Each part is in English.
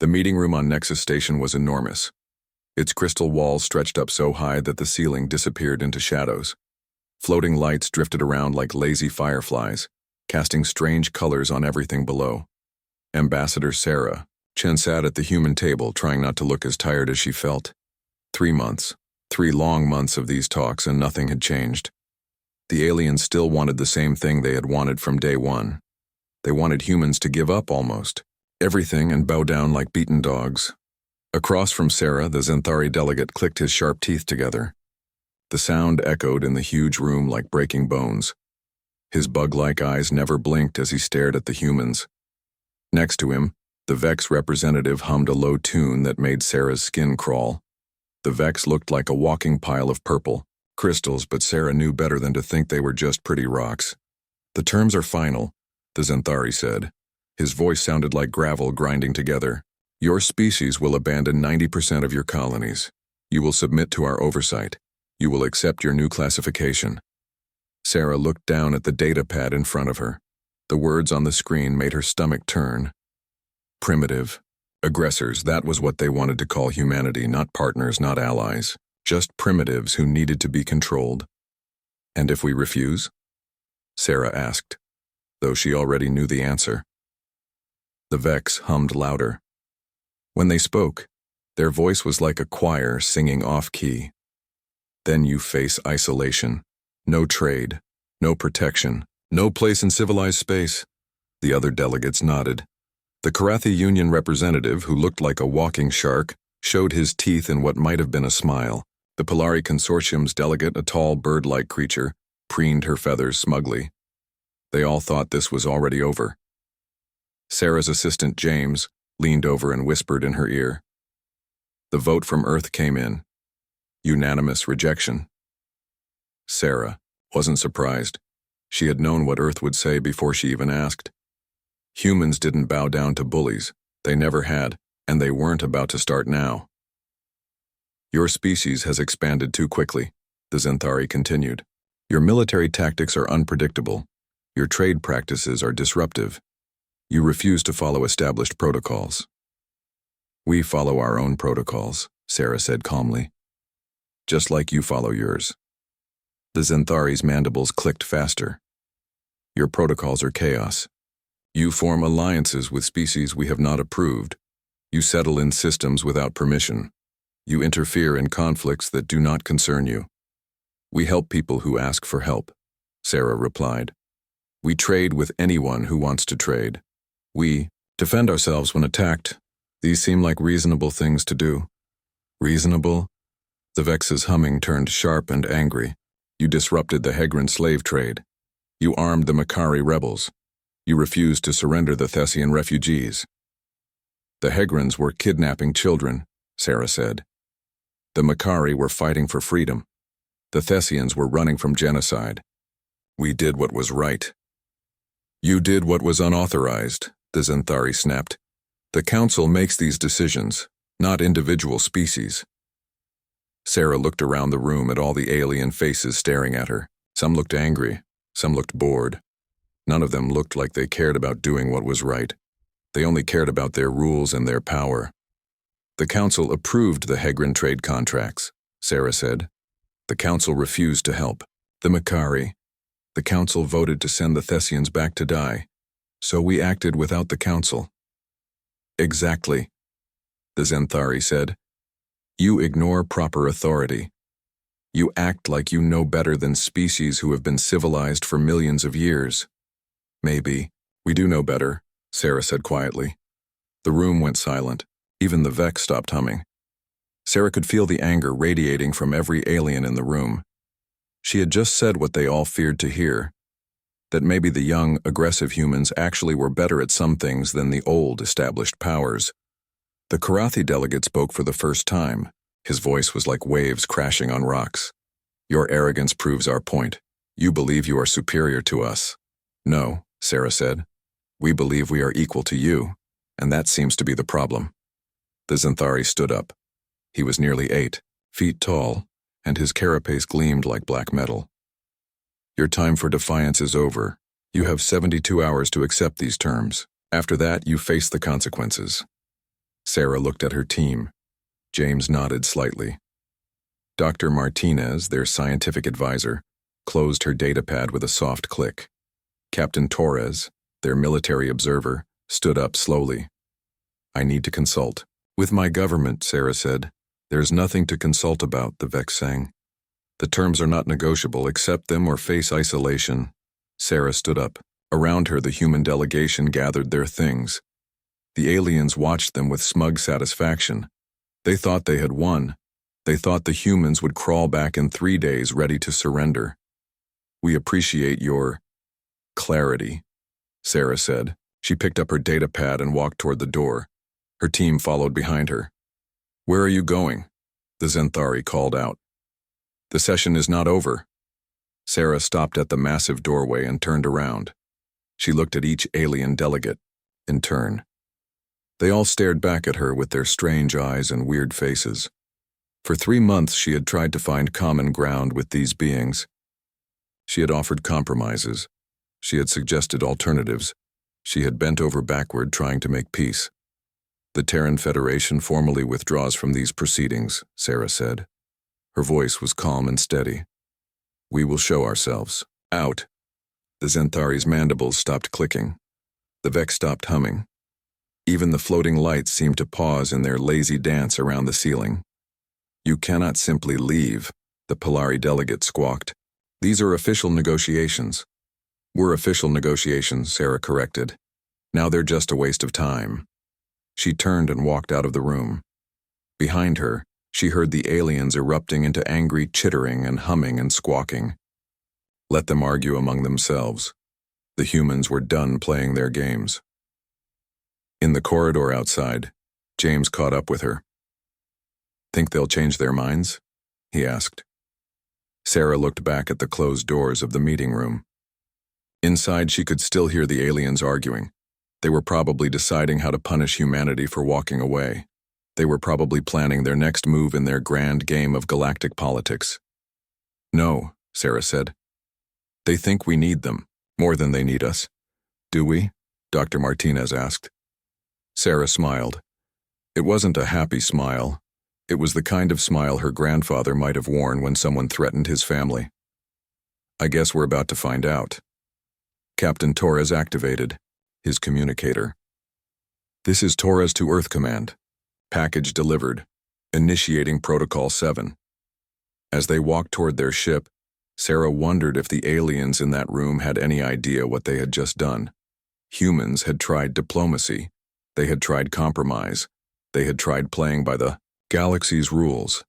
The meeting room on Nexus Station was enormous. Its crystal walls stretched up so high that the ceiling disappeared into shadows. Floating lights drifted around like lazy fireflies, casting strange colors on everything below. Ambassador Sarah, Chen sat at the human table, trying not to look as tired as she felt. 3 months, 3 long months of these talks, and nothing had changed. The aliens still wanted the same thing they had wanted from day one. They wanted humans to give up almost everything and bow down like beaten dogs. Across from Sarah, the Xanthari delegate clicked his sharp teeth together. The sound echoed in the huge room like breaking bones. His bug-like eyes never blinked as he stared at the humans. Next to him, the Vex representative hummed a low tune that made Sarah's skin crawl. The Vex looked like a walking pile of purple crystals, but Sarah knew better than to think they were just pretty rocks. "The terms are final," the Xanthari said. His voice sounded like gravel grinding together. "Your species will abandon 90% of your colonies. You will submit to our oversight. You will accept your new classification." Sarah looked down at the data pad in front of her. The words on the screen made her stomach turn. Primitive. Aggressors, that was what they wanted to call humanity, not partners, not allies. Just primitives who needed to be controlled. "And if we refuse?" Sarah asked, though she already knew the answer. The Vex hummed louder. When they spoke, their voice was like a choir singing off-key. "Then you face isolation. No trade, no protection, no place in civilized space." The other delegates nodded. The Karathi Union representative, who looked like a walking shark, showed his teeth in what might have been a smile. The Polari Consortium's delegate, a tall bird-like creature, preened her feathers smugly. They all thought this was already over. Sarah's assistant, James, leaned over and whispered in her ear. The vote from Earth came in. Unanimous rejection. Sarah wasn't surprised. She had known what Earth would say before she even asked. Humans didn't bow down to bullies. They never had, and they weren't about to start now. "Your species has expanded too quickly," the Xanthari continued. "Your military tactics are unpredictable. Your trade practices are disruptive. You refuse to follow established protocols." "We follow our own protocols," Sarah said calmly. "Just like you follow yours." The Xanthari's mandibles clicked faster. "Your protocols are chaos. You form alliances with species we have not approved. You settle in systems without permission. You interfere in conflicts that do not concern you." "We help people who ask for help," Sarah replied. "We trade with anyone who wants to trade. We defend ourselves when attacked. These seem like reasonable things to do." "Reasonable?" The Vex's humming turned sharp and angry. "You disrupted the Hegran slave trade. You armed the Makari rebels. You refused to surrender the Thessian refugees." "The Hegrans were kidnapping children," Sarah said. "The Makari were fighting for freedom. The Thessians were running from genocide. We did what was right." "You did what was unauthorized," the Xanthari snapped. "The Council makes these decisions, not individual species." Sarah looked around the room at all the alien faces staring at her. Some looked angry, some looked bored. None of them looked like they cared about doing what was right. They only cared about their rules and their power. "The Council approved the Hegran trade contracts," Sarah said. "The Council refused to help. The Makari. The Council voted to send the Thessians back to die. So we acted without the Council." "Exactly," the Xanthari said. "You ignore proper authority. You act like you know better than species who have been civilized for millions of years." "Maybe. We do know better," Sarah said quietly. The room went silent. Even the Vex stopped humming. Sarah could feel the anger radiating from every alien in the room. She had just said what they all feared to hear, that maybe the young, aggressive humans actually were better at some things than the old, established powers. The Karathi delegate spoke for the first time. His voice was like waves crashing on rocks. "Your arrogance proves our point. You believe you are superior to us." "No," Sarah said. "We believe we are equal to you, and that seems to be the problem." The Xanthari stood up. He was nearly 8 feet tall, and his carapace gleamed like black metal. "Your time for defiance is over. You have 72 hours to accept these terms. After that, you face the consequences." Sarah looked at her team. James nodded slightly. Dr. Martinez, their scientific advisor, closed her datapad with a soft click. Captain Torres, their military observer, stood up slowly. I need to consult. With my government, Sarah said. There's nothing to consult about, the Vex sang. The terms are not negotiable. Accept them or face isolation. Sarah stood up. Around her, the human delegation gathered their things. The aliens watched them with smug satisfaction. They thought they had won. They thought the humans would crawl back in 3 days ready to surrender. We appreciate your clarity, Sarah said. She picked up her datapad and walked toward the door. Her team followed behind her. Where are you going? The Zenthari called out. The session is not over. Sarah stopped at the massive doorway and turned around. She looked at each alien delegate, in turn. They all stared back at her with their strange eyes and weird faces. For 3 months she had tried to find common ground with these beings. She had offered compromises. She had suggested alternatives. She had bent over backward trying to make peace. The Terran Federation formally withdraws from these proceedings, Sarah said. Her voice was calm and steady. We will show ourselves. Out. The Zenthari's mandibles stopped clicking. The Vex stopped humming. Even the floating lights seemed to pause in their lazy dance around the ceiling. You cannot simply leave, the Polari delegate squawked. These are official negotiations. We're official negotiations, Sarah corrected. Now they're just a waste of time. She turned and walked out of the room. Behind her, she heard the aliens erupting into angry chittering and humming and squawking. Let them argue among themselves. The humans were done playing their games. In the corridor outside, James caught up with her. Think they'll change their minds? He asked. Sarah looked back at the closed doors of the meeting room. Inside, she could still hear the aliens arguing. They were probably deciding how to punish humanity for walking away. They were probably planning their next move in their grand game of galactic politics. No, Sarah said. They think we need them, more than they need us. Do we? Dr. Martinez asked. Sarah smiled. It wasn't a happy smile. It was the kind of smile her grandfather might have worn when someone threatened his family. I guess we're about to find out. Captain Torres activated his communicator. This is Torres to Earth Command. Package delivered. Initiating Protocol 7. As they walked toward their ship, Sarah wondered if the aliens in that room had any idea what they had just done. Humans had tried diplomacy. They had tried compromise. They had tried playing by the galaxy's rules.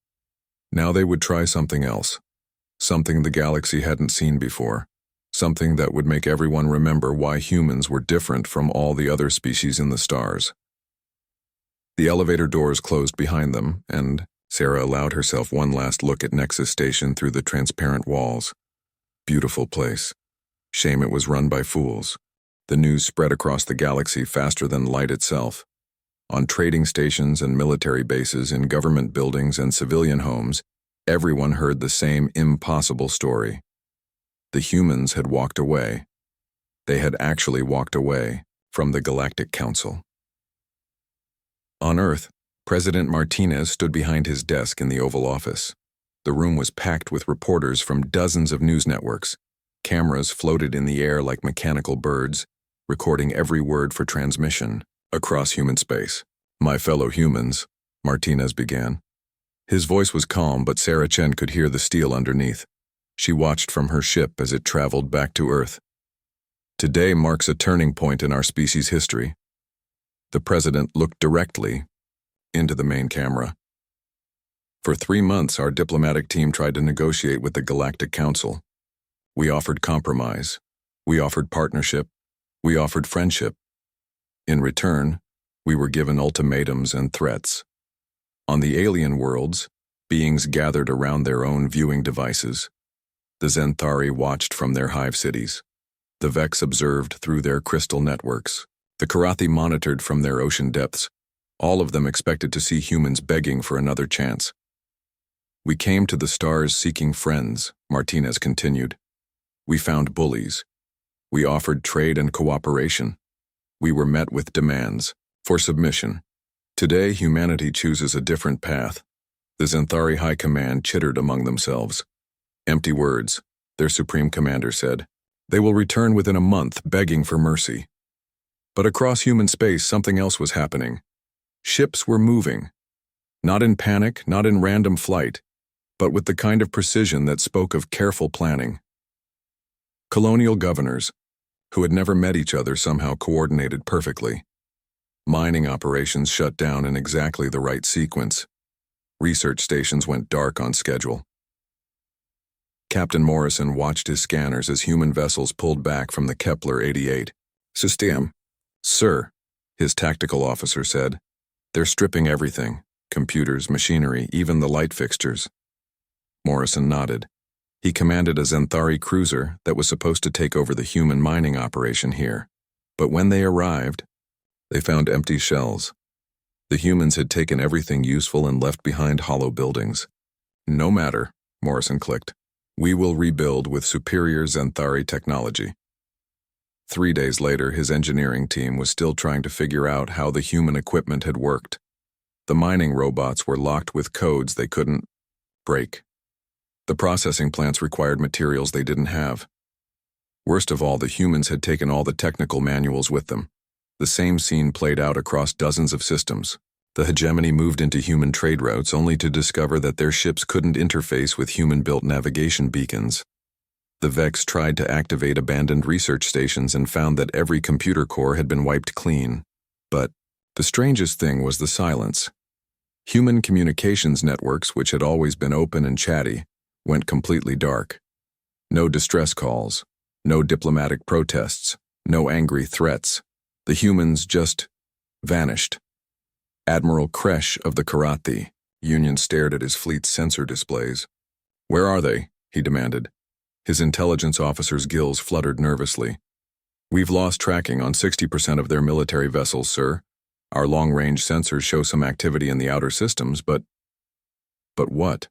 Now they would try something else. Something the galaxy hadn't seen before. Something that would make everyone remember why humans were different from all the other species in the stars. The elevator doors closed behind them, and Sarah allowed herself one last look at Nexus Station through the transparent walls. Beautiful place. Shame it was run by fools. The news spread across the galaxy faster than light itself. On trading stations and military bases, in government buildings and civilian homes, everyone heard the same impossible story. The humans had walked away. They had actually walked away from the Galactic Council. On Earth, President Martinez stood behind his desk in the Oval Office. The room was packed with reporters from dozens of news networks. Cameras floated in the air like mechanical birds, recording every word for transmission across human space. My fellow humans, Martinez began. His voice was calm, but Sarah Chen could hear the steel underneath. She watched from her ship as it traveled back to Earth. Today marks a turning point in our species' history. The president looked directly into the main camera. For 3 months, our diplomatic team tried to negotiate with the Galactic Council. We offered compromise. We offered partnership. We offered friendship. In return, we were given ultimatums and threats. On the alien worlds, beings gathered around their own viewing devices. The Zenthari watched from their hive cities. The Vex observed through their crystal networks. The Karathi monitored from their ocean depths. All of them expected to see humans begging for another chance. We came to the stars seeking friends, Martinez continued. We found bullies. We offered trade and cooperation. We were met with demands for submission. Today, humanity chooses a different path. The Xanthari High Command chittered among themselves. Empty words, their supreme commander said. They will return within a month, begging for mercy. But across human space, something else was happening. Ships were moving. Not in panic, not in random flight, but with the kind of precision that spoke of careful planning. Colonial governors, who had never met each other, somehow coordinated perfectly. Mining operations shut down in exactly the right sequence. Research stations went dark on schedule. Captain Morrison watched his scanners as human vessels pulled back from the Kepler 88. System. Sir, his tactical officer said. They're stripping everything. Computers, machinery, even the light fixtures. Morrison nodded. He commanded a Xanthari cruiser that was supposed to take over the human mining operation here. But when they arrived, they found empty shells. The humans had taken everything useful and left behind hollow buildings. No matter, Morrison clicked. We will rebuild with superior Xanthari technology. 3 days later, his engineering team was still trying to figure out how the human equipment had worked. The mining robots were locked with codes they couldn't break. The processing plants required materials they didn't have. Worst of all, the humans had taken all the technical manuals with them. The same scene played out across dozens of systems. The hegemony moved into human trade routes only to discover that their ships couldn't interface with human-built navigation beacons. The Vex tried to activate abandoned research stations and found that every computer core had been wiped clean. But the strangest thing was the silence. Human communications networks, which had always been open and chatty, went completely dark. No distress calls, no diplomatic protests, no angry threats. The humans just vanished. Admiral Kresh of the Karathi Union stared at his fleet's sensor displays. Where are they? He demanded. His intelligence officer's gills fluttered nervously. We've lost tracking on 60% of their military vessels, sir. Our long-range sensors show some activity in the outer systems, but what?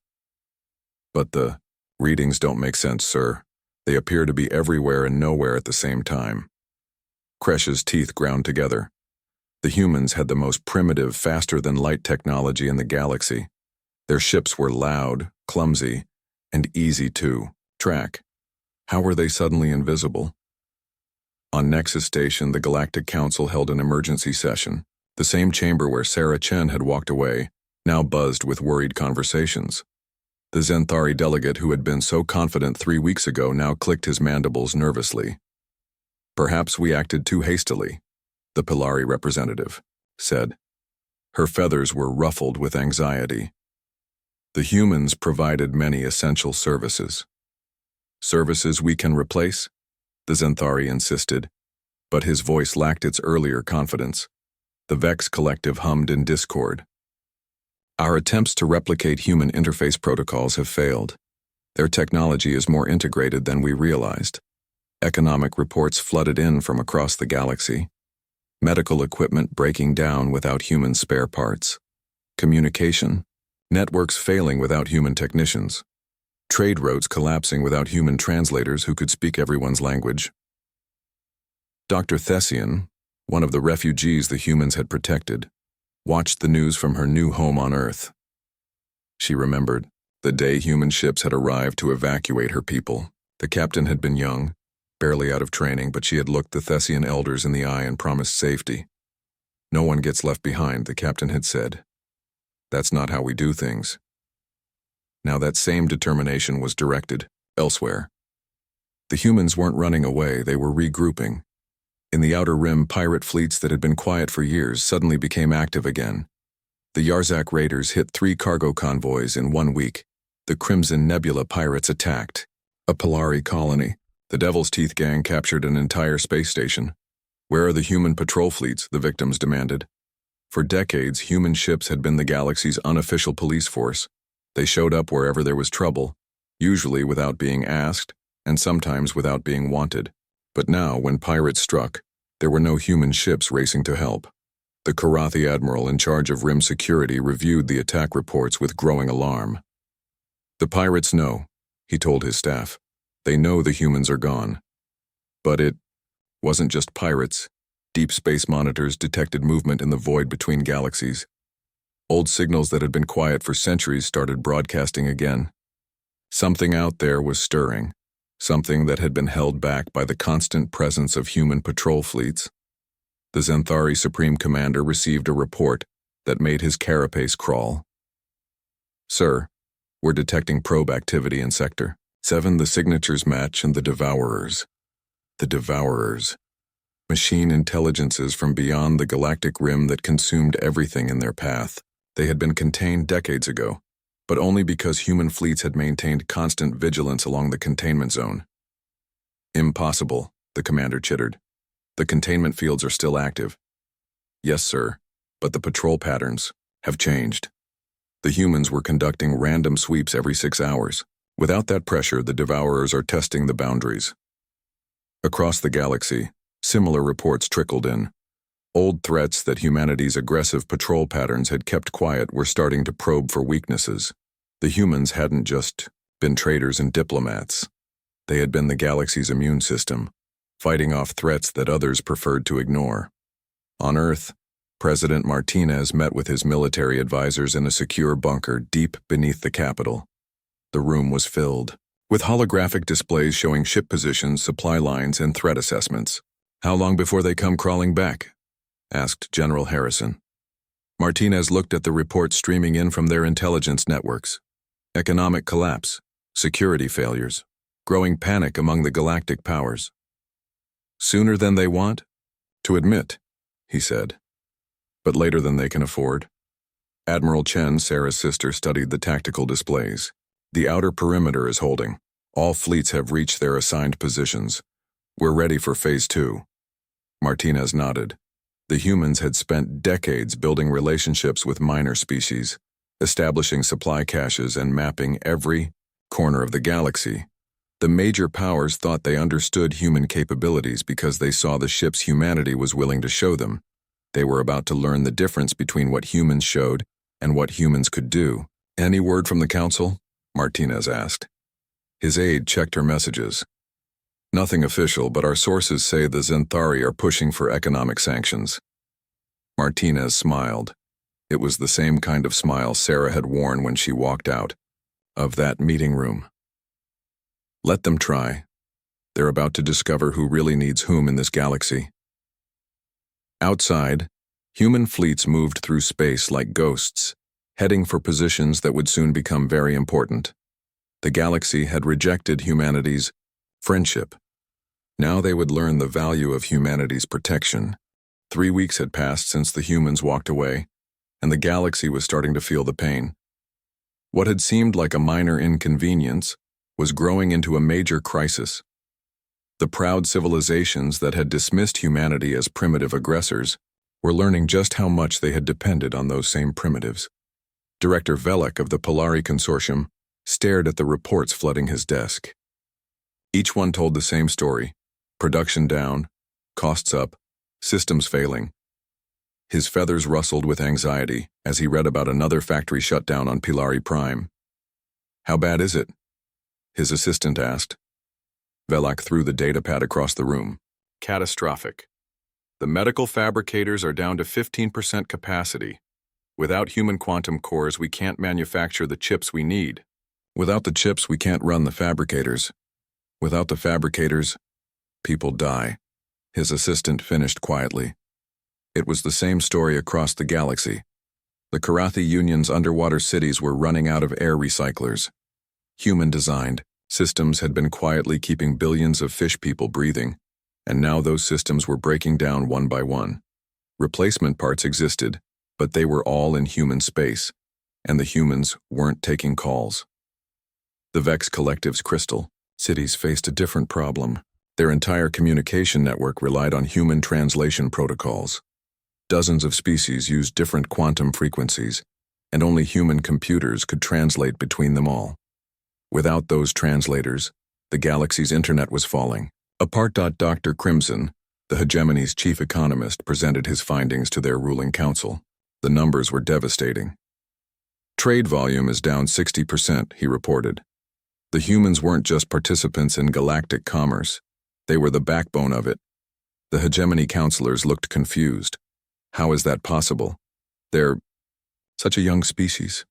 But the readings don't make sense, sir. They appear to be everywhere and nowhere at the same time. Kresh's teeth ground together. The humans had the most primitive, faster-than-light technology in the galaxy. Their ships were loud, clumsy, and easy to track. How were they suddenly invisible? On Nexus Station, the Galactic Council held an emergency session. The same chamber where Sarah Chen had walked away, now buzzed with worried conversations. The Xanthari delegate who had been so confident 3 weeks ago now clicked his mandibles nervously. Perhaps we acted too hastily, the Pilari representative said. Her feathers were ruffled with anxiety. The humans provided many essential services. Services we can replace? The Xanthari insisted, but his voice lacked its earlier confidence. The Vex collective hummed in discord. Our attempts to replicate human interface protocols have failed. Their technology is more integrated than we realized. Economic reports flooded in from across the galaxy. Medical equipment breaking down without human spare parts. Communication. Networks failing without human technicians. Trade routes collapsing without human translators who could speak everyone's language. Dr. Thessian, one of the refugees the humans had protected, watched the news from her new home on Earth. She remembered the day human ships had arrived to evacuate her people. The captain had been young, barely out of training, but she had looked the Thessian elders in the eye and promised safety. No one gets left behind, the captain had said. That's not how we do things. Now that same determination was directed elsewhere. The humans weren't running away, they were regrouping. In the Outer Rim, pirate fleets that had been quiet for years suddenly became active again. The Yarzak raiders hit 3 cargo convoys in 1 week. The Crimson Nebula pirates attacked a Pilari colony. The Devil's Teeth gang captured an entire space station. Where are the human patrol fleets? The victims demanded. For decades, human ships had been the galaxy's unofficial police force. They showed up wherever there was trouble, usually without being asked, and sometimes without being wanted. But now, when pirates struck, there were no human ships racing to help. The Karathi admiral in charge of Rim security reviewed the attack reports with growing alarm. The pirates know, he told his staff. They know the humans are gone. But it wasn't just pirates. Deep space monitors detected movement in the void between galaxies. Old signals that had been quiet for centuries started broadcasting again. Something out there was stirring, something that had been held back by the constant presence of human patrol fleets. The Xanthari Supreme Commander received a report that made his carapace crawl. "Sir, we're detecting probe activity in Sector 7. The signatures match, and the Devourers. The Devourers. Machine intelligences from beyond the galactic rim that consumed everything in their path. They had been contained decades ago, but only because human fleets had maintained constant vigilance along the containment zone." "Impossible," the commander chittered. "The containment fields are still active." "Yes, sir, but the patrol patterns have changed. The humans were conducting random sweeps every 6 hours. Without that pressure, the Devourers are testing the boundaries." Across the galaxy, similar reports trickled in. Old threats that humanity's aggressive patrol patterns had kept quiet were starting to probe for weaknesses. The humans hadn't just been traders and diplomats. They had been the galaxy's immune system, fighting off threats that others preferred to ignore. On Earth, President Martinez met with his military advisors in a secure bunker deep beneath the capital. The room was filled with holographic displays showing ship positions, supply lines, and threat assessments. "How long before they come crawling back?" asked General Harrison. Martinez looked at the reports streaming in from their intelligence networks. Economic collapse, security failures, growing panic among the galactic powers. "Sooner than they want to admit," he said, "but later than they can afford." Admiral Chen, Sarah's sister, studied the tactical displays. "The outer perimeter is holding. All fleets have reached their assigned positions. We're ready for Phase 2. Martinez nodded. The humans had spent decades building relationships with minor species, establishing supply caches and mapping every corner of the galaxy. The major powers thought they understood human capabilities because they saw the ships humanity was willing to show them. They were about to learn the difference between what humans showed and what humans could do. "Any word from the Council?" Martinez asked. His aide checked her messages. "Nothing official, but our sources say the Xanthari are pushing for economic sanctions." Martinez smiled. It was the same kind of smile Sarah had worn when she walked out of that meeting room. Let them try. They're about to discover who really needs whom in this galaxy. Outside, human fleets moved through space like ghosts, heading for positions that would soon become very important. The galaxy had rejected humanity's friendship. Now they would learn the value of humanity's protection. 3 weeks had passed since the humans walked away, and the galaxy was starting to feel the pain. What had seemed like a minor inconvenience was growing into a major crisis. The proud civilizations that had dismissed humanity as primitive aggressors were learning just how much they had depended on those same primitives. Director Velek of the Polari Consortium stared at the reports flooding his desk. Each one told the same story: production down, costs up, systems failing. His feathers rustled with anxiety as he read about another factory shutdown on Pilari Prime. "How bad is it?" his assistant asked. Velak threw the datapad across the room. "Catastrophic. The medical fabricators are down to 15% capacity. Without human quantum cores, we can't manufacture the chips we need. Without the chips, we can't run the fabricators. Without the fabricators, people die," his assistant finished quietly. It was the same story across the galaxy. The Karathi Union's underwater cities were running out of air recyclers. Human-designed systems had been quietly keeping billions of fish people breathing, and now those systems were breaking down one by one. Replacement parts existed, but they were all in human space, and the humans weren't taking calls. The Vex Collective's crystal cities faced a different problem. Their entire communication network relied on human translation protocols. Dozens of species used different quantum frequencies, and only human computers could translate between them all. Without those translators, the galaxy's internet was falling. Apart. Dr. Crimson, the hegemony's chief economist, presented his findings to their ruling council. The numbers were devastating. "Trade volume is down 60%, he reported. The humans weren't just participants in galactic commerce. They were the backbone of it. The hegemony counselors looked confused. How is that possible? They're Such a young species.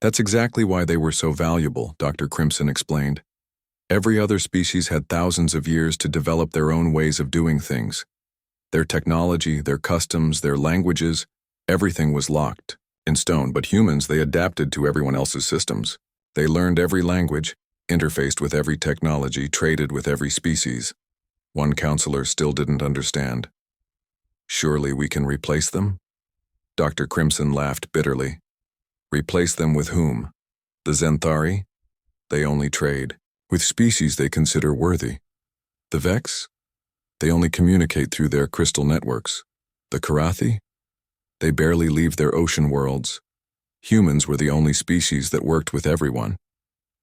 That's exactly why they were so valuable, Dr. Crimson explained. Every other species had thousands of years to develop their own ways of doing things. Their technology, their customs, their languages, everything was locked in stone, but humans, they adapted to everyone else's systems. They learned every language, interfaced with every technology, traded with every species. One counselor still didn't understand. Surely we can replace them? Dr. Crimson laughed bitterly. Replace them with whom? The Zenthari? They only trade with species they consider worthy. The Vex? They only communicate through their crystal networks. The Karathi? They barely leave their ocean worlds. Humans were the only species that worked with everyone.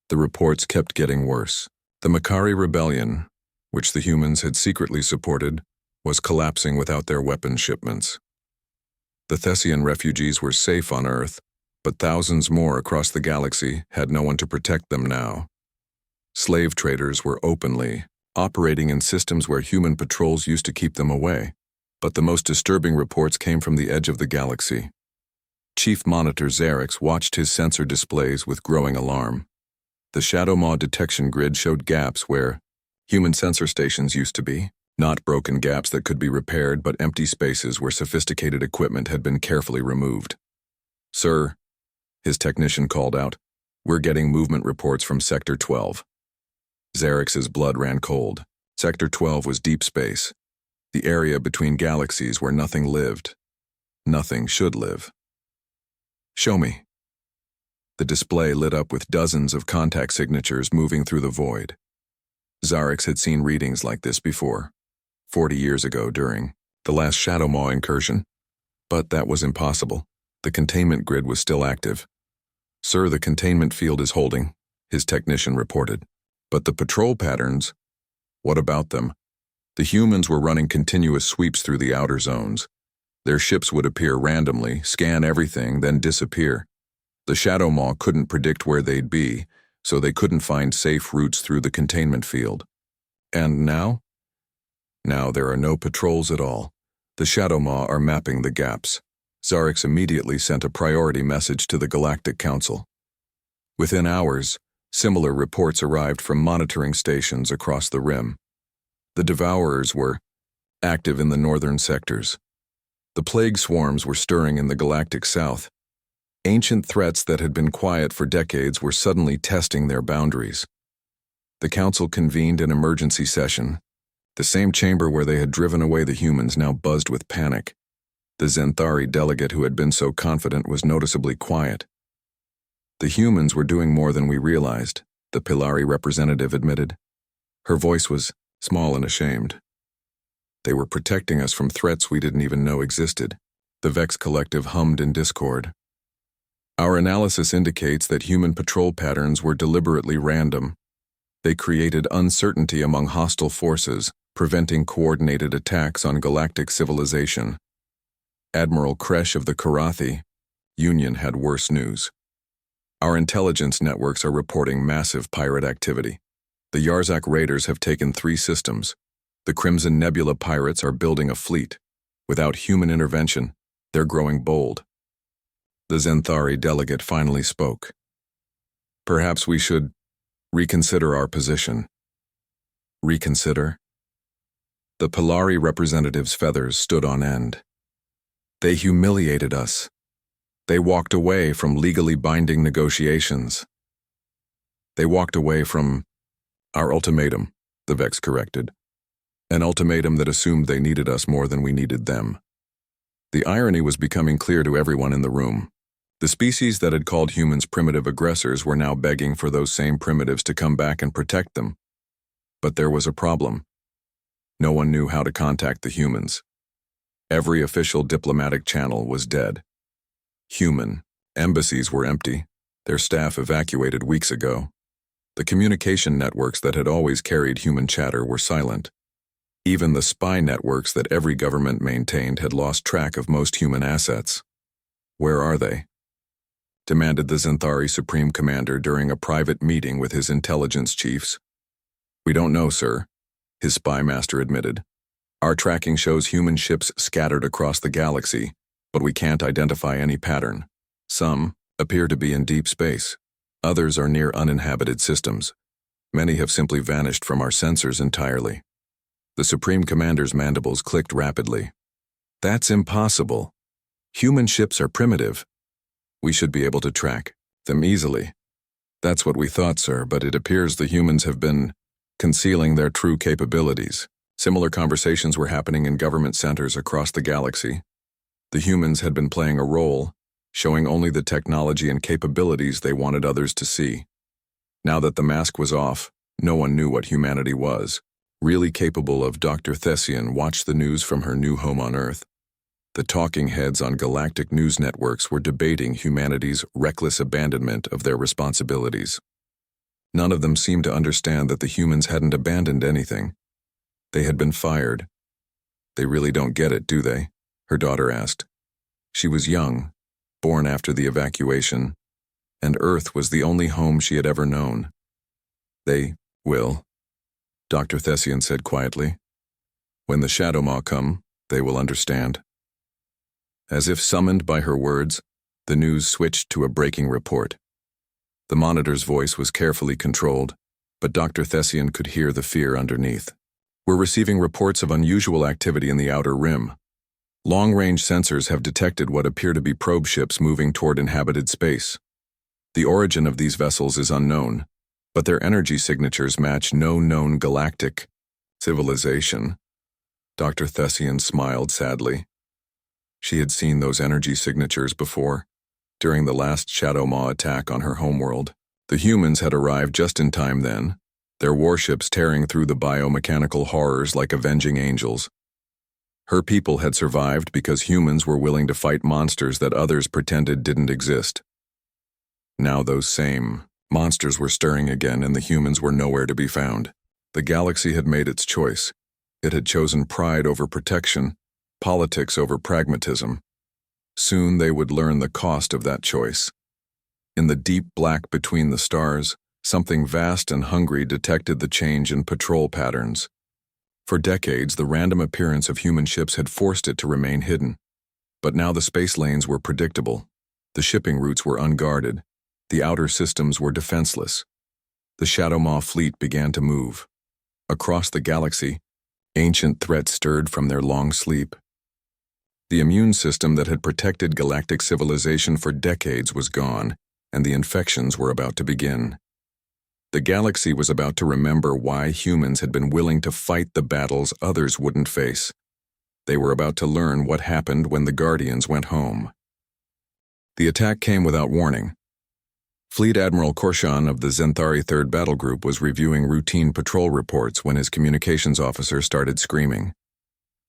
The reports kept getting worse. The Makari rebellion, which the humans had secretly supported, was collapsing without their weapon shipments. The Thessian refugees were safe on Earth, but thousands more across the galaxy had no one to protect them now. Slave traders were openly operating in systems where human patrols used to keep them away, but the most disturbing reports came from the edge of the galaxy. Chief Monitor Xerix watched his sensor displays with growing alarm. The Shadow Maw detection grid showed gaps where human sensor stations used to be, not broken gaps that could be repaired, but empty spaces where sophisticated equipment had been carefully removed. "Sir," his technician called out, "we're getting movement reports from Sector 12. Xerix's blood ran cold. Sector 12 was deep space, the area between galaxies where nothing lived. Nothing should live. "Show me." The display lit up with dozens of contact signatures moving through the void. Xerix had seen readings like this before, 40 years ago during the last Shadow Maw incursion, but that was impossible. The containment grid was still active. "Sir, the containment field is holding," his technician reported. "But the patrol patterns, what about them?" The humans were running continuous sweeps through the outer zones. Their ships would appear randomly, scan everything, then disappear. The Shadow Maw couldn't predict where they'd be, so they couldn't find safe routes through the containment field. And now? Now there are no patrols at all. The Shadow Maw are mapping the gaps. Xerix immediately sent a priority message to the Galactic Council. Within hours, similar reports arrived from monitoring stations across the rim. The Devourers were active in the northern sectors. The plague swarms were stirring in the galactic south. Ancient threats that had been quiet for decades were suddenly testing their boundaries. The council convened an emergency session. The same chamber where they had driven away the humans now buzzed with panic. The Zenthari delegate who had been so confident was noticeably quiet. "The humans were doing more than we realized," the Pilari representative admitted. Her voice was small and ashamed. "They were protecting us from threats we didn't even know existed." The Vex Collective hummed in discord. "Our analysis indicates that human patrol patterns were deliberately random. They created uncertainty among hostile forces, preventing coordinated attacks on galactic civilization." Admiral Kresh of the Karathi Union had worse news. "Our intelligence networks are reporting massive pirate activity. The Yarzak raiders have taken 3 systems. The Crimson Nebula pirates are building a fleet. Without human intervention, they're growing bold." The Zenthari delegate finally spoke. "Perhaps we should reconsider our position." "Reconsider?" The Pilari representative's feathers stood on end. "They humiliated us. They walked away from legally binding negotiations. They walked away from our ultimatum," the Vex corrected. "An ultimatum that assumed they needed us more than we needed them." The irony was becoming clear to everyone in the room. The species that had called humans primitive aggressors were now begging for those same primitives to come back and protect them. But there was a problem. No one knew how to contact the humans. Every official diplomatic channel was dead. Human embassies were empty, their staff evacuated weeks ago. The communication networks that had always carried human chatter were silent. Even the spy networks that every government maintained had lost track of most human assets. "Where are they?" demanded the Zenthari Supreme Commander during a private meeting with his intelligence chiefs. "We don't know, sir," his spy master admitted. "Our tracking shows human ships scattered across the galaxy, but we can't identify any pattern. Some appear to be in deep space. Others are near uninhabited systems. Many have simply vanished from our sensors entirely. The Supreme Commander's mandibles clicked rapidly. That's impossible. Human ships are primitive. We should be able to track them easily. That's what we thought, sir, but it appears the humans have been concealing their true capabilities. Similar conversations were happening in government centers across the galaxy. The humans had been playing a role, showing only the technology and capabilities they wanted others to see. Now that the mask was off, no one knew what humanity was. Really capable of Dr. Thessian watched the news from her new home on Earth. The talking heads on galactic news networks were debating humanity's reckless abandonment of their responsibilities. None of them seemed to understand that the humans hadn't abandoned anything. They had been fired. They really don't get it, do they? Her daughter asked. She was young, born after the evacuation, and Earth was the only home she had ever known. They will, Dr. Thessian said quietly. When the Shadow Maw come, they will understand. As if summoned by her words, the news switched to a breaking report. The monitor's voice was carefully controlled, but Dr. Thessian could hear the fear underneath. We're receiving reports of unusual activity in the outer rim. Long-range sensors have detected what appear to be probe ships moving toward inhabited space. The origin of these vessels is unknown, but their energy signatures match no known galactic civilization. Dr. Thessian smiled sadly. She had seen those energy signatures before, during the last Shadow Maw attack on her homeworld. The humans had arrived just in time then, their warships tearing through the biomechanical horrors like avenging angels. Her people had survived because humans were willing to fight monsters that others pretended didn't exist. Now those same monsters were stirring again and the humans were nowhere to be found. The galaxy had made its choice. It had chosen pride over protection, politics over pragmatism. Soon they would learn the cost of that choice. In the deep black between the stars, something vast and hungry detected the change in patrol patterns. For decades, the random appearance of human ships had forced it to remain hidden. But now the space lanes were predictable. The shipping routes were unguarded. The outer systems were defenseless. The Shadow Maw fleet began to move. Across the galaxy, ancient threats stirred from their long sleep. The immune system that had protected galactic civilization for decades was gone, and the infections were about to begin. The galaxy was about to remember why humans had been willing to fight the battles others wouldn't face. They were about to learn what happened when the Guardians went home. The attack came without warning. Fleet Admiral Korshan of the Zenthari 3rd Battle Group was reviewing routine patrol reports when his communications officer started screaming.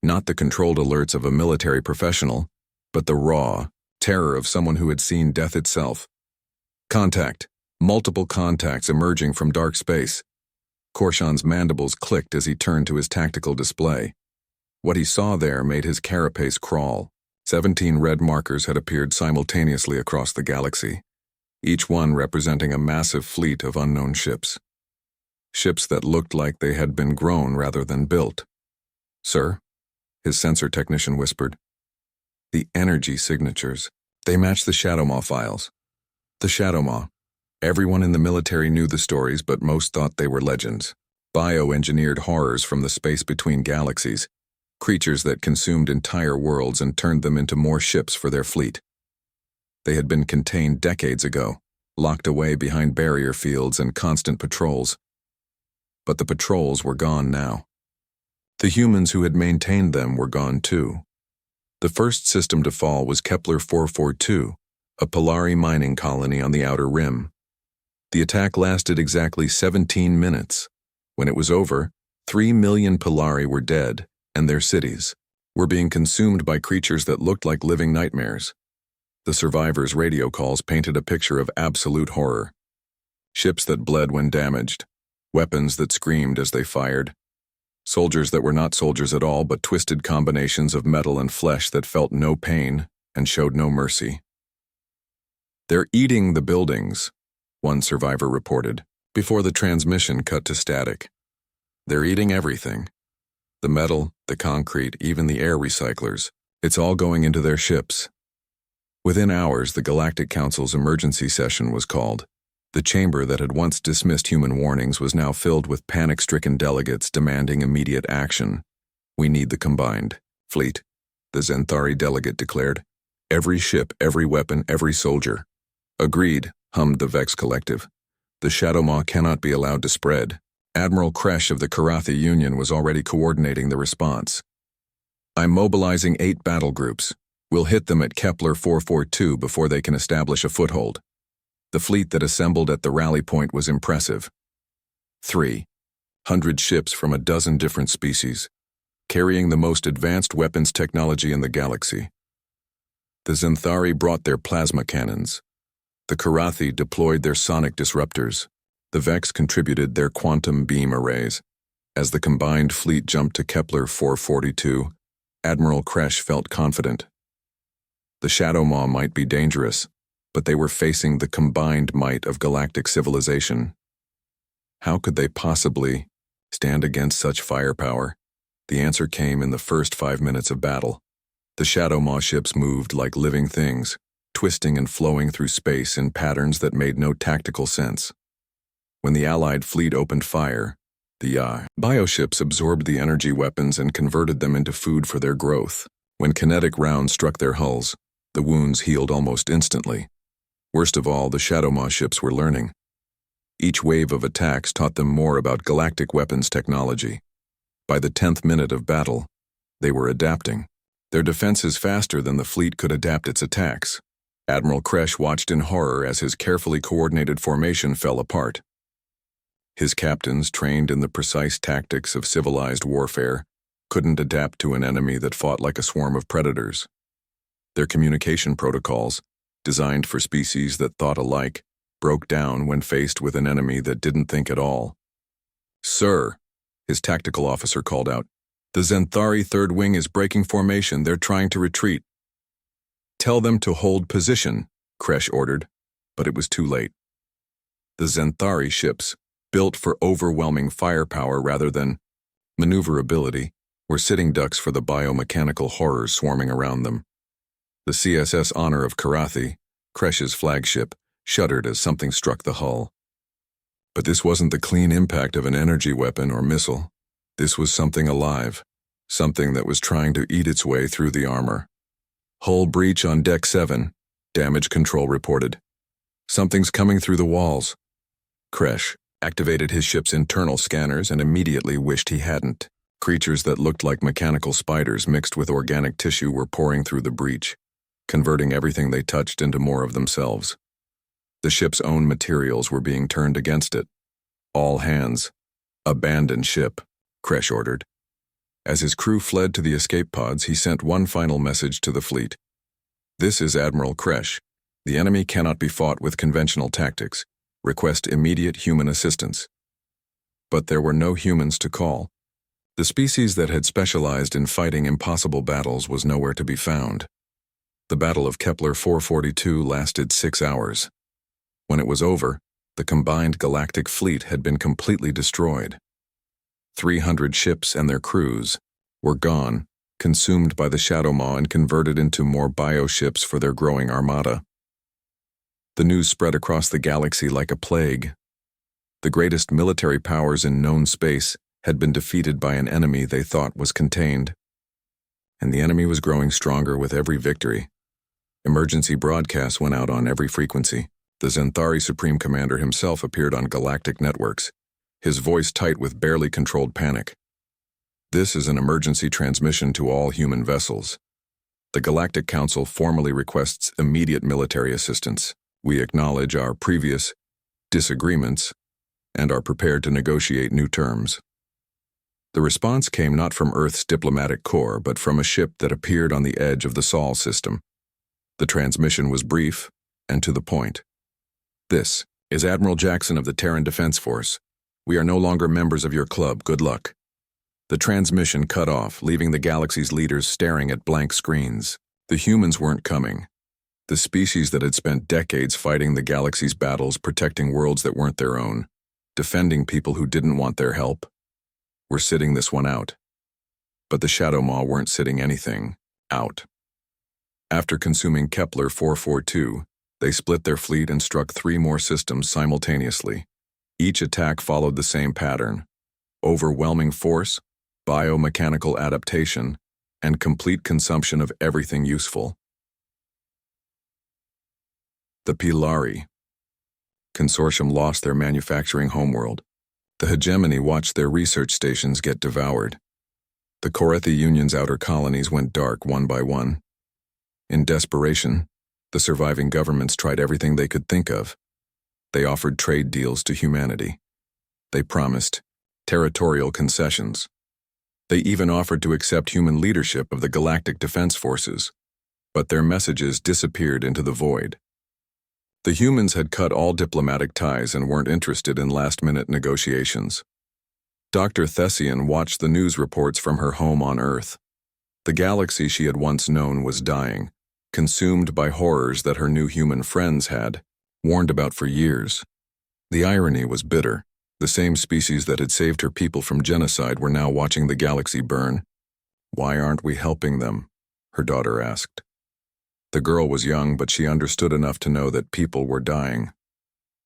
Not the controlled alerts of a military professional, but the raw terror of someone who had seen death itself. Contact. Multiple contacts emerging from dark space. Korshan's mandibles clicked as he turned to his tactical display. What he saw there made his carapace crawl. 17 red markers had appeared simultaneously across the galaxy, each one representing a massive fleet of unknown ships. Ships that looked like they had been grown rather than built. Sir? His sensor technician whispered. The energy signatures. They match the Shadow Maw files. The Shadow Maw. Everyone in the military knew the stories, but most thought they were legends. Bioengineered horrors from the space between galaxies. Creatures that consumed entire worlds and turned them into more ships for their fleet. They had been contained decades ago, locked away behind barrier fields and constant patrols. But the patrols were gone now. The humans who had maintained them were gone too. The first system to fall was Kepler 442, a Polari mining colony on the outer rim. The attack lasted exactly 17 minutes. When it was over, 3 million Polari were dead, and their cities were being consumed by creatures that looked like living nightmares. The survivors' radio calls painted a picture of absolute horror. Ships that bled when damaged, weapons that screamed as they fired, soldiers that were not soldiers at all but twisted combinations of metal and flesh that felt no pain and showed no mercy. They're eating the buildings, one survivor reported, before the transmission cut to static. They're eating everything. The metal, the concrete, even the air recyclers. It's all going into their ships. Within hours, the Galactic Council's emergency session was called. The chamber that had once dismissed human warnings was now filled with panic-stricken delegates demanding immediate action. "We need the combined fleet," the Zenthari delegate declared. "Every ship, every weapon, every soldier." "Agreed," hummed the Vex Collective. "The Shadow Maw cannot be allowed to spread." Admiral Kresh of the Karathi Union was already coordinating the response. "I'm mobilizing 8 battle groups. We'll hit them at Kepler 442 before they can establish a foothold." The fleet that assembled at the rally point was impressive. 300 ships from a dozen different species, carrying the most advanced weapons technology in the galaxy. The Zenthari brought their plasma cannons. The Karathi deployed their sonic disruptors. The Vex contributed their quantum beam arrays. As the combined fleet jumped to Kepler 442, Admiral Kresh felt confident. The Shadow Maw might be dangerous, but they were facing the combined might of galactic civilization. How could they possibly stand against such firepower? The answer came in the first 5 minutes of battle. The Shadow Maw ships moved like living things, twisting and flowing through space in patterns that made no tactical sense. When the Allied fleet opened fire, the bioships absorbed the energy weapons and converted them into food for their growth. When kinetic rounds struck their hulls, the wounds healed almost instantly. Worst of all, the Shadow Maw ships were learning. Each wave of attacks taught them more about galactic weapons technology. By the 10th minute of battle, they were adapting. Their defenses faster than the fleet could adapt its attacks. Admiral Kresh watched in horror as his carefully coordinated formation fell apart. His captains, trained in the precise tactics of civilized warfare, couldn't adapt to an enemy that fought like a swarm of predators. Their communication protocols, designed for species that thought alike, broke down when faced with an enemy that didn't think at all. "Sir," his tactical officer called out, "the Zenthari Third Wing is breaking formation. They're trying to retreat." "Tell them to hold position," Kresh ordered, but it was too late. The Zenthari ships, built for overwhelming firepower rather than maneuverability, were sitting ducks for the biomechanical horrors swarming around them. The CSS Honor of Karathi, Kresh's flagship, shuddered as something struck the hull. But this wasn't the clean impact of an energy weapon or missile. This was something alive, something that was trying to eat its way through the armor. "Hull breach on Deck 7, damage control reported. Something's coming through the walls." Kresh activated his ship's internal scanners and immediately wished he hadn't. Creatures that looked like mechanical spiders mixed with organic tissue were pouring through the breach, converting everything they touched into more of themselves. The ship's own materials were being turned against it. "All hands, abandon ship," Kresh ordered. As his crew fled to the escape pods, he sent one final message to the fleet. "This is Admiral Kresh. The enemy cannot be fought with conventional tactics. Request immediate human assistance." But there were no humans to call. The species that had specialized in fighting impossible battles was nowhere to be found. The Battle of Kepler 442 lasted 6 hours. When it was over, the combined galactic fleet had been completely destroyed. 300 ships and their crews were gone, consumed by the Shadow Maw and converted into more bioships for their growing armada. The news spread across the galaxy like a plague. The greatest military powers in known space had been defeated by an enemy they thought was contained. And the enemy was growing stronger with every victory. Emergency broadcasts went out on every frequency. The Zenthari Supreme Commander himself appeared on galactic networks, his voice tight with barely controlled panic. "This is an emergency transmission to all human vessels. The Galactic Council formally requests immediate military assistance. We acknowledge our previous disagreements and are prepared to negotiate new terms." The response came not from Earth's diplomatic corps, but from a ship that appeared on the edge of the Sol system. The transmission was brief and to the point. "This is Admiral Jackson of the Terran Defense Force. We are no longer members of your club. Good luck." The transmission cut off, leaving the galaxy's leaders staring at blank screens. The humans weren't coming. The species that had spent decades fighting the galaxy's battles, protecting worlds that weren't their own, defending people who didn't want their help, were sitting this one out. But the Shadow Maw weren't sitting anything out. After consuming Kepler 442, they split their fleet and struck 3 more systems simultaneously. Each attack followed the same pattern: overwhelming force, biomechanical adaptation, and complete consumption of everything useful. The Pilari Consortium lost their manufacturing homeworld. The hegemony watched their research stations get devoured. The Korethi Union's outer colonies went dark one by one. In desperation, the surviving governments tried everything they could think of. They offered trade deals to humanity. They promised territorial concessions. They even offered to accept human leadership of the Galactic Defense Forces, but their messages disappeared into the void. The humans had cut all diplomatic ties and weren't interested in last-minute negotiations. Dr. Thessian watched the news reports from her home on Earth. The galaxy she had once known was dying, consumed by horrors that her new human friends had warned about for years. The irony was bitter. The same species that had saved her people from genocide were now watching the galaxy burn. "Why aren't we helping them?" her daughter asked. The girl was young, but she understood enough to know that people were dying.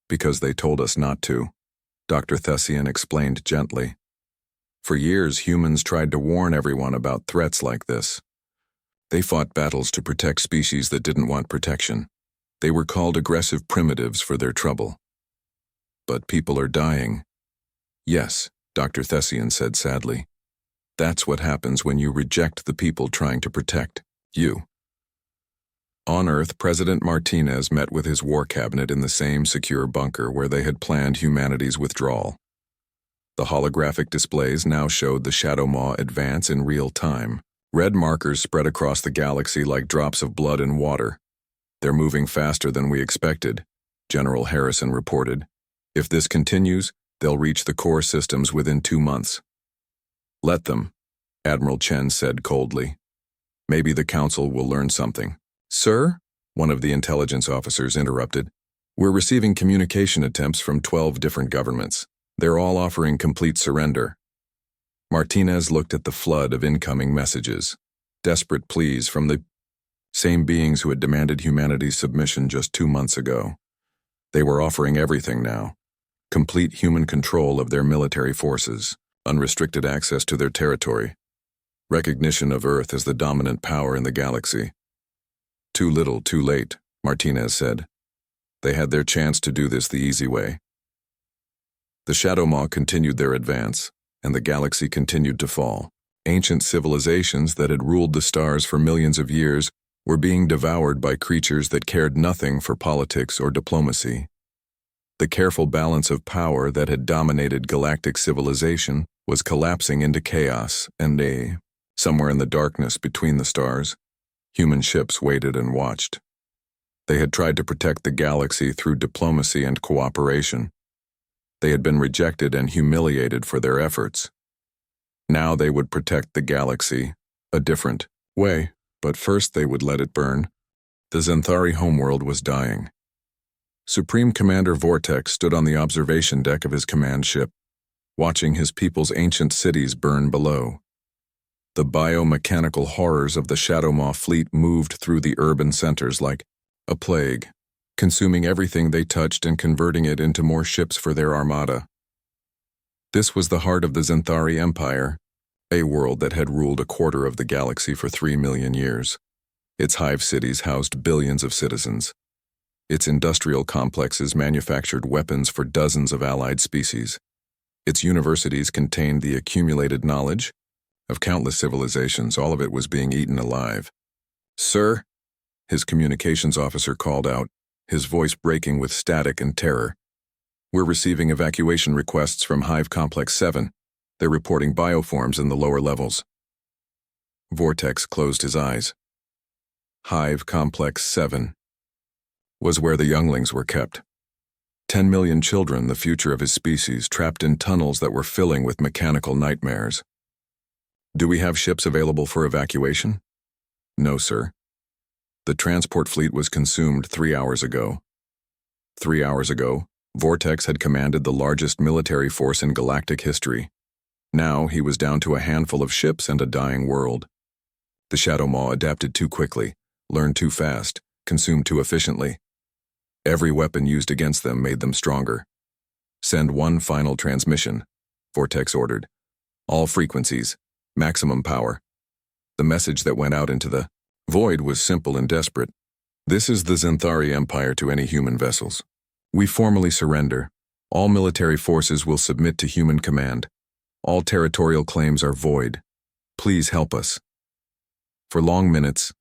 "Because they told us not to," Dr. Thessian explained gently. "For years, humans tried to warn everyone about threats like this. They fought battles to protect species that didn't want protection. They were called aggressive primitives for their trouble. But people are dying." "Yes," Dr. Thessian said sadly. "That's what happens when you reject the people trying to protect you." On Earth, President Martinez met with his war cabinet in the same secure bunker where they had planned humanity's withdrawal. The holographic displays now showed the Shadow Maw advance in real time. Red markers spread across the galaxy like drops of blood in water. "They're moving faster than we expected," General Harrison reported. "If this continues, they'll reach the core systems within 2 months." "Let them," Admiral Chen said coldly. "Maybe the Council will learn something." "Sir?" one of the intelligence officers interrupted. "We're receiving communication attempts from 12 different governments. They're all offering complete surrender." Martinez looked at the flood of incoming messages. Desperate pleas from the same beings who had demanded humanity's submission just 2 months ago. They were offering everything now: complete human control of their military forces, unrestricted access to their territory, recognition of Earth as the dominant power in the galaxy. "Too little, too late," Martinez said. "They had their chance to do this the easy way." The Shadow Maw continued their advance, and the galaxy continued to fall. Ancient civilizations that had ruled the stars for millions of years were being devoured by creatures that cared nothing for politics or diplomacy. The careful balance of power that had dominated galactic civilization was collapsing into chaos, and somewhere in the darkness between the stars, human ships waited and watched. They had tried to protect the galaxy through diplomacy and cooperation. They had been rejected and humiliated for their efforts. Now they would protect the galaxy a different way, but first they would let it burn. The Zenthari homeworld was dying. Supreme Commander Vortex stood on the observation deck of his command ship, watching his people's ancient cities burn below. The biomechanical horrors of the Shadow Maw fleet moved through the urban centers like a plague, consuming everything they touched and converting it into more ships for their armada. This was the heart of the Zenthari Empire, a world that had ruled a quarter of the galaxy for 3 million years. Its hive cities housed billions of citizens. Its industrial complexes manufactured weapons for dozens of allied species. Its universities contained the accumulated knowledge of countless civilizations. All of it was being eaten alive. "Sir?" his communications officer called out, his voice breaking with static and terror. "We're receiving evacuation requests from Hive Complex 7. They're reporting bioforms in the lower levels." Vortex closed his eyes. Hive Complex 7 was where the younglings were kept. 10 million children, the future of his species, trapped in tunnels that were filling with mechanical nightmares. "Do we have ships available for evacuation?" "No, sir. The transport fleet was consumed 3 hours ago." 3 hours ago, Vortex had commanded the largest military force in galactic history. Now he was down to a handful of ships and a dying world. The Shadow Maw adapted too quickly. learn too fast, consume too efficiently. Every weapon used against them made them stronger. Send one final transmission, Vortex ordered. All frequencies, maximum power. The message that went out into the void was simple and desperate. This is the Xanthari Empire to any human vessels. We formally surrender. All military forces will submit to human command. All territorial claims are void. Please help us. For long minutes,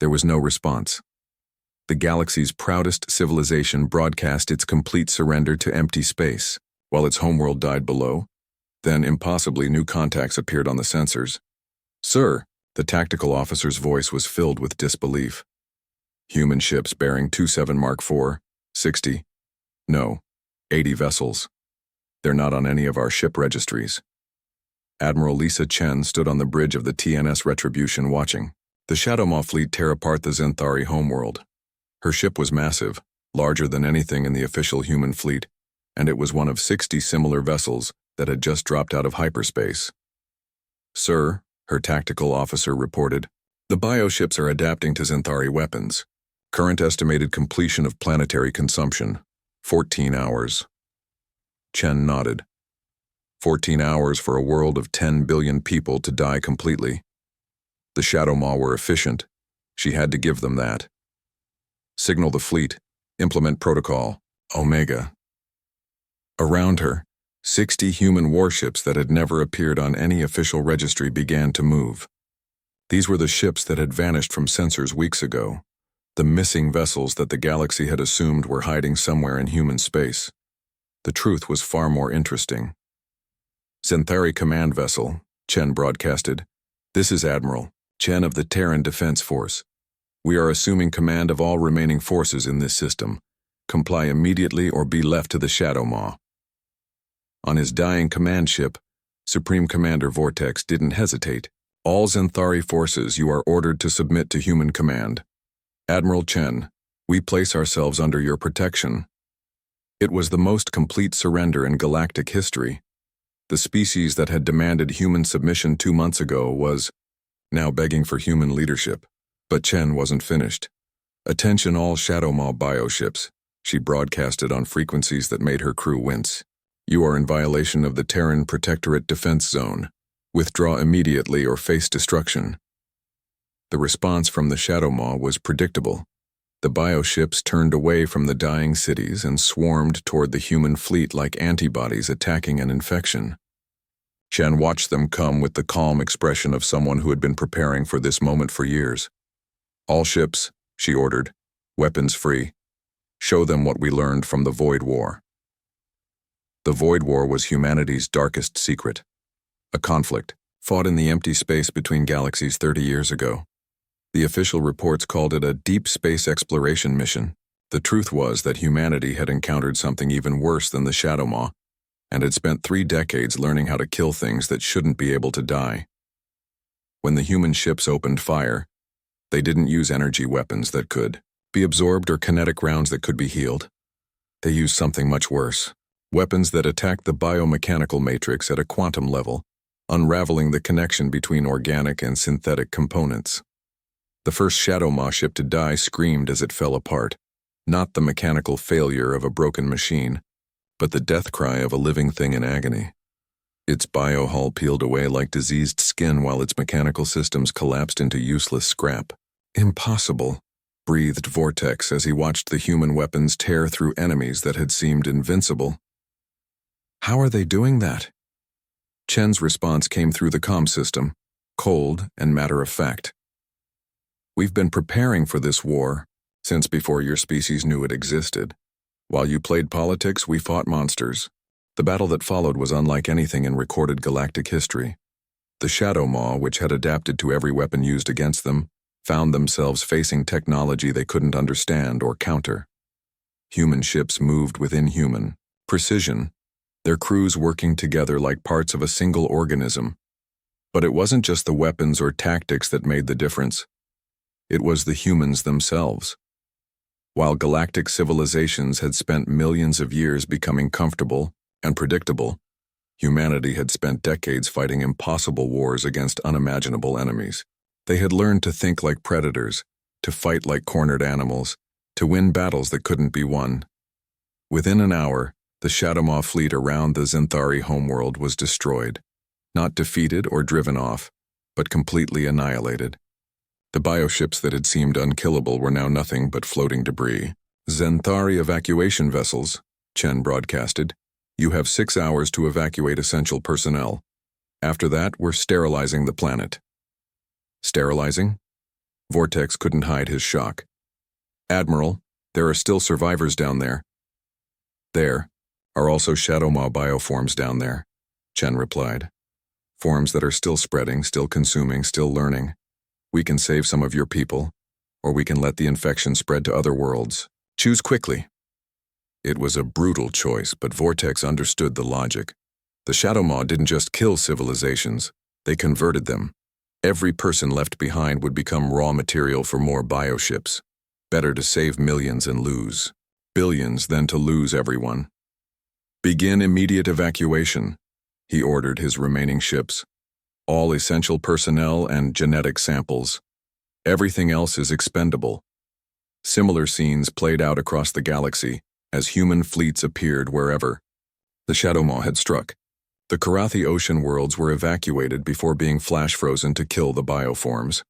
there was no response. The galaxy's proudest civilization broadcast its complete surrender to empty space, while its homeworld died below. Then, impossibly, new contacts appeared on the sensors. Sir, the tactical officer's voice was filled with disbelief. Human ships bearing 27 Mark IV, 60. No, 80 vessels. They're not on any of our ship registries. Admiral Lisa Chen stood on the bridge of the TNS Retribution watching. The Shadowmaw fleet tear apart the Xanthari homeworld. Her ship was massive, larger than anything in the official human fleet, and it was one of 60 similar vessels that had just dropped out of hyperspace. Sir, her tactical officer reported, the bioships are adapting to Xanthari weapons. Current estimated completion of planetary consumption, 14 hours. Chen nodded. 14 hours for a world of 10 billion people to die completely. The Shadowmaw were efficient. She had to give them that. Signal the fleet. Implement protocol. Omega. Around her, 60 human warships that had never appeared on any official registry began to move. These were the ships that had vanished from sensors weeks ago, the missing vessels that the galaxy had assumed were hiding somewhere in human space. The truth was far more interesting. Xanthari Command Vessel, Chen broadcasted. This is Admiral Chen of the Terran Defense Force. We are assuming command of all remaining forces in this system. Comply immediately or be left to the Shadowmaw. On his dying command ship, Supreme Commander Vortex didn't hesitate. All Xanthari forces, you are ordered to submit to human command. Admiral Chen, we place ourselves under your protection. It was the most complete surrender in galactic history. The species that had demanded human submission 2 months ago was now begging for human leadership. But Chen wasn't finished. Attention all Shadowmaw bioships, she broadcasted on frequencies that made her crew wince. You are in violation of the Terran Protectorate Defense Zone. Withdraw immediately or face destruction. The response from the Shadowmaw was predictable. The bioships turned away from the dying cities and swarmed toward the human fleet like antibodies attacking an infection. Chen watched them come with the calm expression of someone who had been preparing for this moment for years. All ships, she ordered, weapons free. Show them what we learned from the Void War. The Void War was humanity's darkest secret. A conflict, fought in the empty space between galaxies 30 years ago. The official reports called it a deep space exploration mission. The truth was that humanity had encountered something even worse than the Shadowmaw, and had spent 3 decades learning how to kill things that shouldn't be able to die. When the human ships opened fire, they didn't use energy weapons that could be absorbed or kinetic rounds that could be healed. They used something much worse, weapons that attacked the biomechanical matrix at a quantum level, unraveling the connection between organic and synthetic components. The first Shadowmaw ship to die screamed as it fell apart, not the mechanical failure of a broken machine, but the death cry of a living thing in agony. Its biohull peeled away like diseased skin while its mechanical systems collapsed into useless scrap. Impossible, breathed Vortex as he watched the human weapons tear through enemies that had seemed invincible. How are they doing that? Chen's response came through the comm system, cold and matter-of-fact. We've been preparing for this war since before your species knew it existed. While you played politics, we fought monsters. The battle that followed was unlike anything in recorded galactic history. The Shadowmaw, which had adapted to every weapon used against them, found themselves facing technology they couldn't understand or counter. Human ships moved with inhuman precision, their crews working together like parts of a single organism. But it wasn't just the weapons or tactics that made the difference. It was the humans themselves. While galactic civilizations had spent millions of years becoming comfortable and predictable, humanity had spent decades fighting impossible wars against unimaginable enemies. They had learned to think like predators, to fight like cornered animals, to win battles that couldn't be won. Within an hour, the Shadowmaw fleet around the Zenthari homeworld was destroyed, not defeated or driven off, but completely annihilated. The bioships that had seemed unkillable were now nothing but floating debris. Zenthari evacuation vessels, Chen broadcasted. You have 6 hours to evacuate essential personnel. After that, we're sterilizing the planet. Sterilizing? Vortex couldn't hide his shock. Admiral, there are still survivors down there. There are also Shadowmaw bioforms down there, Chen replied. Forms that are still spreading, still consuming, still learning. We can save some of your people, or we can let the infection spread to other worlds. Choose quickly. It was a brutal choice, but Vortex understood the logic. The Shadowmaw didn't just kill civilizations, they converted them. Every person left behind would become raw material for more bioships. Better to save millions and lose billions than to lose everyone. Begin immediate evacuation, he ordered his remaining ships. All essential personnel and genetic samples. Everything else is expendable. Similar scenes played out across the galaxy as human fleets appeared wherever. The Shadowmaw had struck. The Karathi ocean worlds were evacuated before being flash-frozen to kill the bioforms.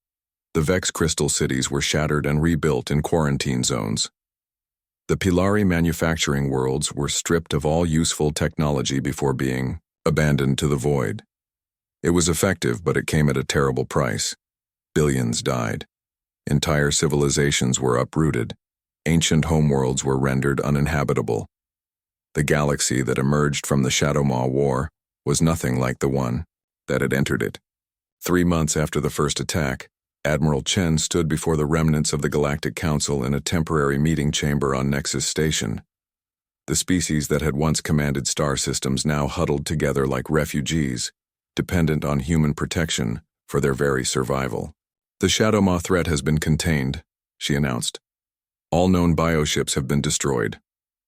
The Vex crystal cities were shattered and rebuilt in quarantine zones. The Pilari manufacturing worlds were stripped of all useful technology before being abandoned to the void. It was effective, but it came at a terrible price. Billions died. Entire civilizations were uprooted. Ancient homeworlds were rendered uninhabitable. The galaxy that emerged from the Shadowmaw War was nothing like the one that had entered it. 3 months after the first attack, Admiral Chen stood before the remnants of the Galactic Council in a temporary meeting chamber on Nexus Station. The species that had once commanded star systems now huddled together like refugees, dependent on human protection for their very survival. The Shadowmaw threat has been contained, she announced. All known bioships have been destroyed.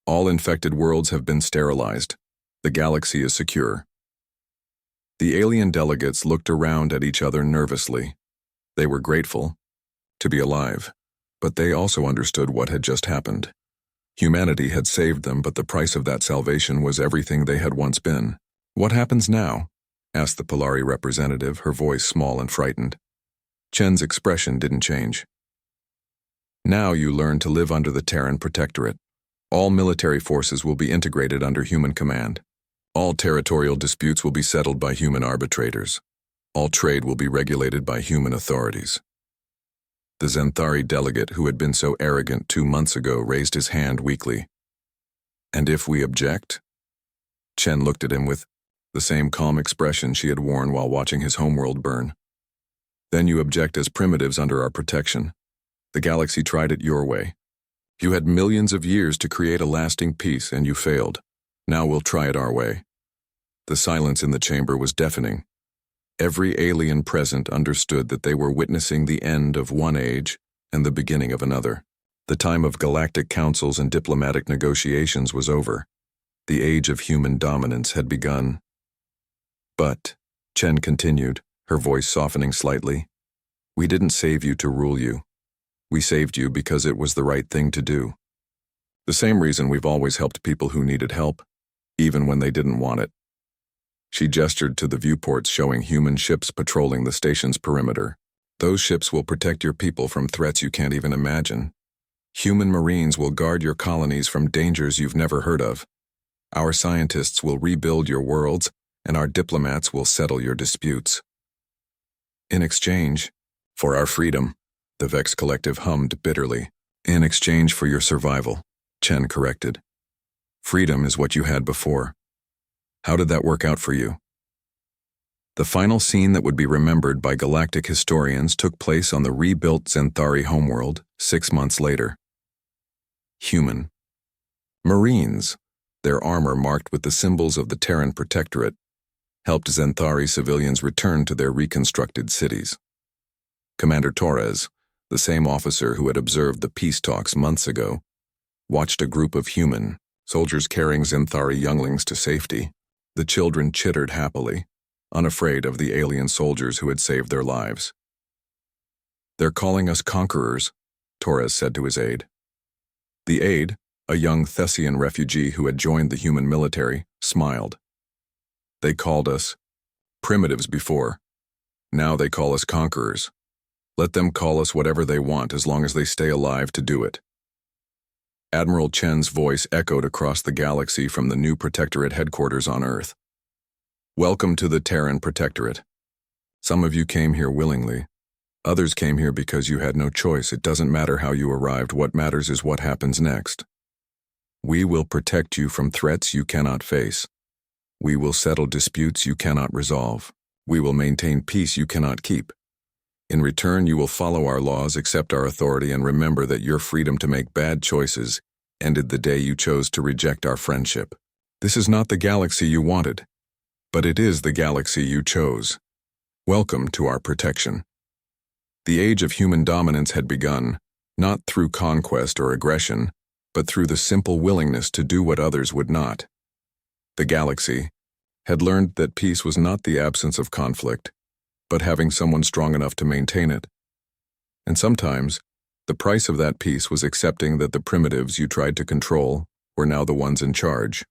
All infected worlds have been sterilized. The galaxy is secure. The alien delegates looked around at each other nervously. They were grateful to be alive, but they also understood what had just happened. Humanity had saved them, but the price of that salvation was everything they had once been. What happens now? Asked the Pilari representative, her voice small and frightened. Chen's expression didn't change. Now you learn to live under the Terran Protectorate. All military forces will be integrated under human command. All territorial disputes will be settled by human arbitrators. All trade will be regulated by human authorities. The Zenthari delegate who had been so arrogant 2 months ago raised his hand weakly. And if we object? Chen looked at him with the same calm expression she had worn while watching his homeworld burn. Then you object as primitives under our protection. The galaxy tried it your way. You had millions of years to create a lasting peace, and you failed. Now we'll try it our way. The silence in the chamber was deafening. Every alien present understood that they were witnessing the end of one age and the beginning of another. The time of galactic councils and diplomatic negotiations was over. The age of human dominance had begun. But, Chen continued, her voice softening slightly, we didn't save you to rule you. We saved you because it was the right thing to do. The same reason we've always helped people who needed help, even when they didn't want it. She gestured to the viewports showing human ships patrolling the station's perimeter. Those ships will protect your people from threats you can't even imagine. Human Marines will guard your colonies from dangers you've never heard of. Our scientists will rebuild your worlds, and our diplomats will settle your disputes. In exchange for our freedom, the Vex Collective hummed bitterly. In exchange for your survival, Chen corrected. Freedom is what you had before. How did that work out for you? The final scene that would be remembered by galactic historians took place on the rebuilt Zenthari homeworld 6 months later. Human. Marines, their armor marked with the symbols of the Terran Protectorate, helped Zenthari civilians return to their reconstructed cities. Commander Torres, the same officer who had observed the peace talks months ago, watched a group of human soldiers carrying Zenthari younglings to safety. The children chittered happily, unafraid of the alien soldiers who had saved their lives. They're calling us conquerors, Torres said to his aide. The aide, a young Thessian refugee who had joined the human military, smiled. They called us primitives before. Now they call us conquerors. Let them call us whatever they want as long as they stay alive to do it. Admiral Chen's voice echoed across the galaxy from the new Protectorate headquarters on Earth. Welcome to the Terran Protectorate. Some of you came here willingly. Others came here because you had no choice. It doesn't matter how you arrived. What matters is what happens next. We will protect you from threats you cannot face. We will settle disputes you cannot resolve. We will maintain peace you cannot keep. In return, you will follow our laws, accept our authority, and remember that your freedom to make bad choices ended the day you chose to reject our friendship. This is not the galaxy you wanted, but it is the galaxy you chose. Welcome to our protection. The age of human dominance had begun, not through conquest or aggression, but through the simple willingness to do what others would not. The galaxy had learned that peace was not the absence of conflict, but having someone strong enough to maintain it. And sometimes, the price of that peace was accepting that the primitives you tried to control were now the ones in charge.